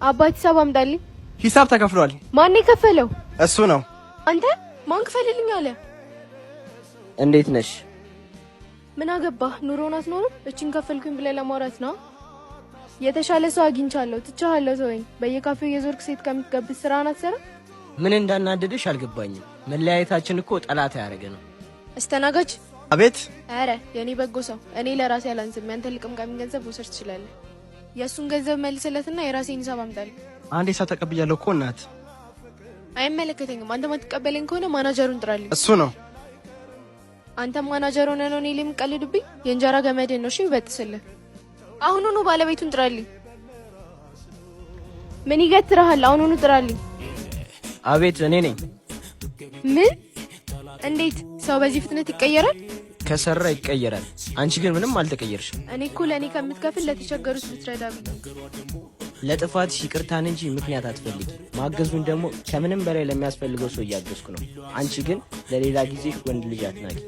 አባት ሂሳብ አምጣልኝ። ሂሳብ ተከፍሏል። ማን የከፈለው? እሱ ነው። አንተ ማን ከፈልልኝ አለ? እንዴት ነሽ? ምን አገባህ? ኑሮን አትኖርም? እቺን ከፈልኩኝ ብለህ ለማውራት ነው? የተሻለ ሰው አግኝቻለሁ፣ ትቻለሁ። ተወኝ። በየካፌው የዞርክ ሴት ከምትገብስ ስራህን አትሰራ? ምን እንዳናደደሽ አልገባኝም። መለያየታችን እኮ ጠላት ያደረገ ነው። አስተናጋጅ። አቤት። አረ የኔ በጎ ሰው፣ እኔ ለራሴ አላንስም። ያንተ ልቅምቃሚ ገንዘብ ወሰድ ትችላለህ። የሱን ገንዘብ መልስለትና የራሴን ሂሳብ አምጣልኝ። አንዴ ሂሳብ ተቀብያለሁ እኮ እናት። አይመለከተኝም። አንተ ማትቀበለኝ ከሆነ ማናጀሩን ጥራልኝ። እሱ ነው። አንተ ማናጀር ሆነህ ነው እኔ ላይ የምትቀልድብኝ? የእንጀራ ገመድህን ነው እሺ ይበጥስልህ። አሁኑኑ ባለቤቱን ጥራልኝ። ምን ይገትርሃል? አሁኑኑ ጥራልኝ። አቤት፣ እኔ ነኝ። ምን? እንዴት ሰው በዚህ ፍጥነት ይቀየራል? ከሰራ ይቀየራል። አንቺ ግን ምንም አልተቀየርሽም። እኔ እኮ ለእኔ ከምትከፍል ለተቸገሩት ብትረዳ ብዬ። ለጥፋትሽ ይቅርታን እንጂ ምክንያት አትፈልጊ። ማገዙን ደግሞ ከምንም በላይ ለሚያስፈልገው ሰው እያገዝኩ ነው። አንቺ ግን ለሌላ ጊዜ ወንድ ልጅ አትናቂ።